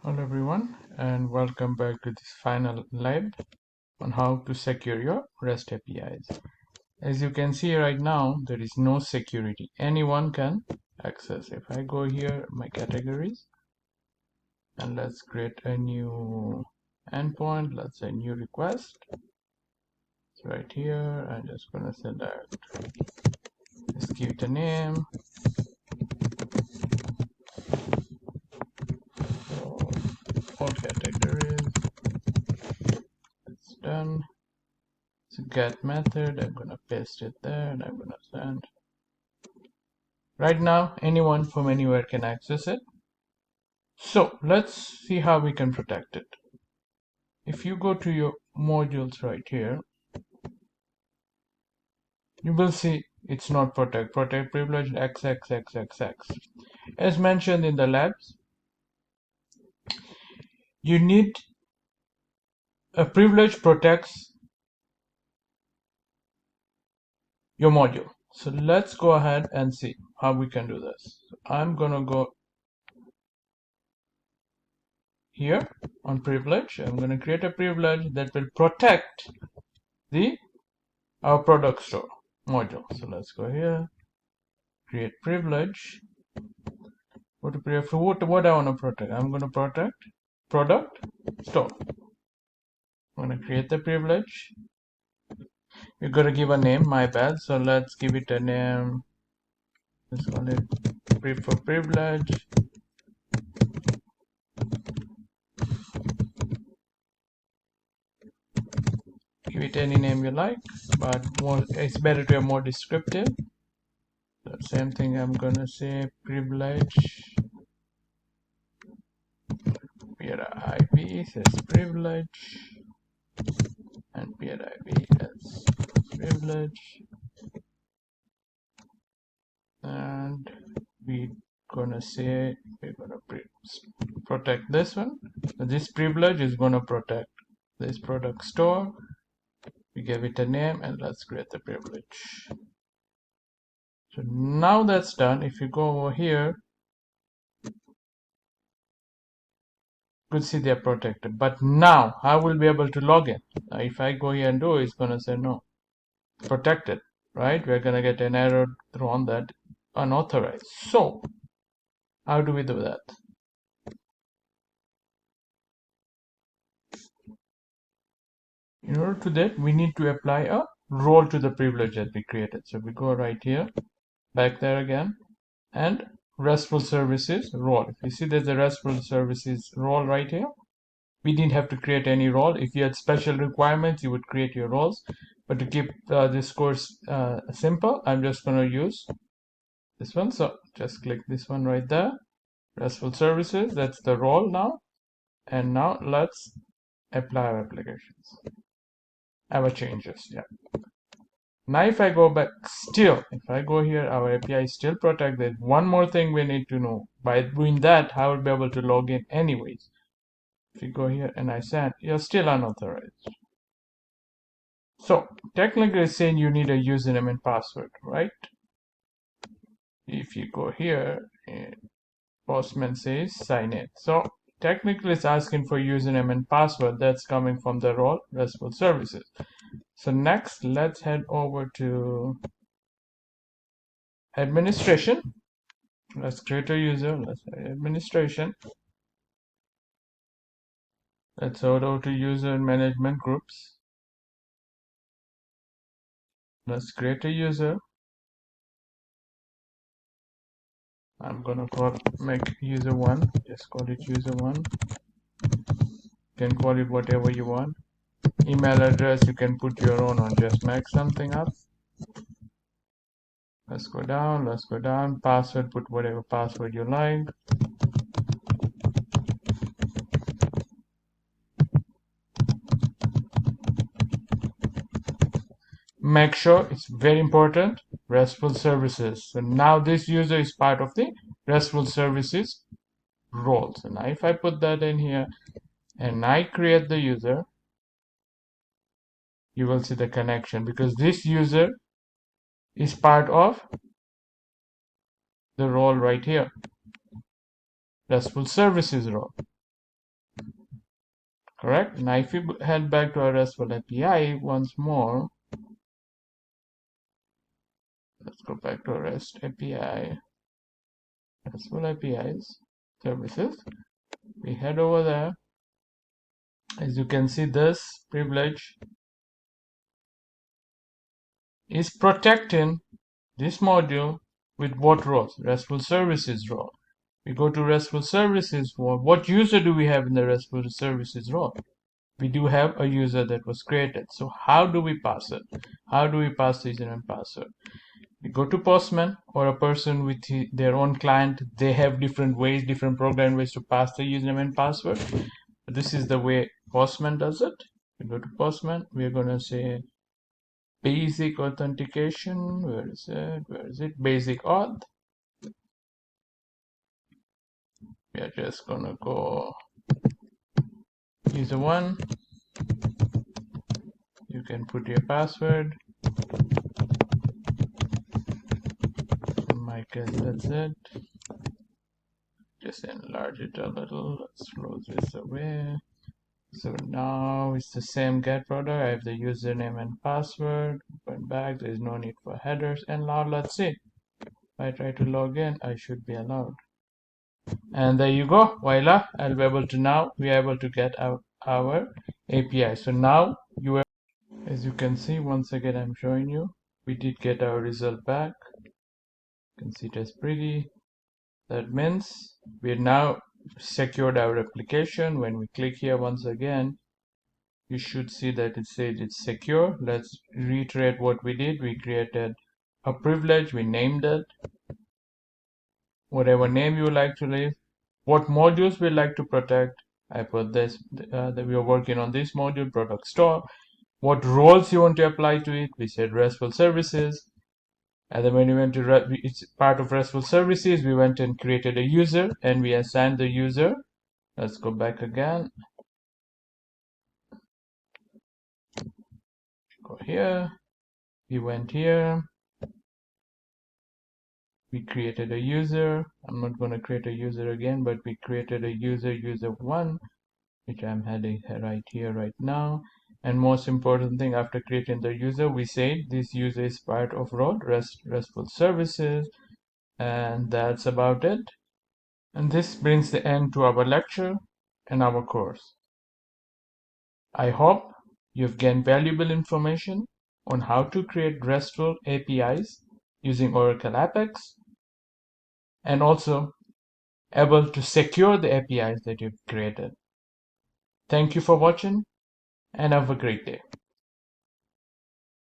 Hello everyone, and welcome back to this final lab on how to secure your REST APIs. As you can see right now, there is no security. Anyone can access. If I go here, my categories, and let's create a new endpoint, let's say new request. It's right here. I'm just gonna select, just give it a name. So all categories, it's done. So get method, I'm gonna paste it there and I'm gonna send. Right now, anyone from anywhere can access it. So let's see how we can protect it. If you go to your modules right here, you will see it's not protect privilege XXXXX. As mentioned in the labs, you need a privilege protects your module. So let's go ahead and see how we can do this. So I'm gonna go here on privilege. I'm gonna create a privilege that will protect our product store module. So let's go here, create privilege. What I want to protect? I'm going to protect product store. I'm going to create the privilege. We're going to give a name, my bad. So let's give it a name. Let's call it for privilege. Give it any name you like, but it's better to have more descriptive. So same thing, I'm going to say privilege. PIV says privilege, and PIV as privilege, and we're gonna say we're gonna protect this one. So this privilege is gonna protect this product store. We give it a name and let's create the privilege. So now that's done. If you go over here, you could see they're protected. But now I will be able to log in. Now if I go here and do it, it's gonna say no, protected, right? We're gonna get an error thrown that unauthorized. So how do we do that? In order to that, we need to apply a role to the privilege that we created. So we go right here, back there again, and RESTful services role. If you see there's a RESTful services role right here, we didn't have to create any role. If you had special requirements, you would create your roles. But to keep this course simple, I'm just going to use this one. So just click this one right there, RESTful services. That's the role now. And now let's apply our applications. Our changes, yeah. Now if I go back, still, if I go here, our API is still protected. One more thing we need to know. By doing that, I will be able to log in anyways. If you go here and I send, you're still unauthorized. So technically it's saying you need a username and password, right? If you go here, Postman says sign in. So technically it's asking for username and password. That's coming from the role RESTful services. So next, let's head over to administration. Let's create a user. Let's say administration. Let's head over to user management groups. Let's create a user. I'm gonna make user one. Just call it user one. You can call it whatever you want. Email address you can put your own, or just make something up. Let's go down. Let's go down. Password, put whatever password you like. Make sure it's very important, RESTful services. So now this user is part of the RESTful services role. So now if I put that in here and I create the user, you will see the connection, because this user is part of the role right here, RESTful services role. correct? Now if we head back to our RESTful API once more, let's go back to our REST API, RESTful APIs, services. We head over there. As you can see, this privilege is protecting this module with what roles? RESTful services role. We go to RESTful services role. What user do we have in the RESTful services role? We do have a user that was created. So how do we pass it? How do we pass the username and password? We go to Postman, or a person with their own client. They have different ways, different program ways to pass the username and password. This is the way Postman does it. We go to Postman. We're going to say basic authentication. Where is it? Where is it? Basic auth. We are just going to go user one. You can put your password. In my case, that's it. Just enlarge it a little. Let's close this away. So now it's the same get product. I have the username and password. Open back. There is no need for headers. And now let's see. If I try to log in, I should be allowed. And there you go. Voila! I'll be able to now. We are able to get our API. So now you are, as you can see, once again I'm showing you. We did get our result back. You can see it as pretty. That means we now secured our application. When we click here once again, you should see that it says it's secure. Let's reiterate what we did. We created a privilege, we named it, whatever name you like to leave, what modules we like to protect. I put this, that we are working on this module, product store, what roles you want to apply to it. We said RESTful services. And then when we went to, it's part of RESTful services, we went and created a user and we assigned the user. Let's go back again. Go here. We went here. We created a user. I'm not going to create a user again, but we created a user, user1, which I'm heading right here right now. And most important thing, after creating the user, we say this user is part of role RESTful services. And that's about it. And this brings the end to our lecture and our course. I hope you've gained valuable information on how to create RESTful APIs using Oracle Apex, and also able to secure the APIs that you've created. Thank you for watching and have a great day.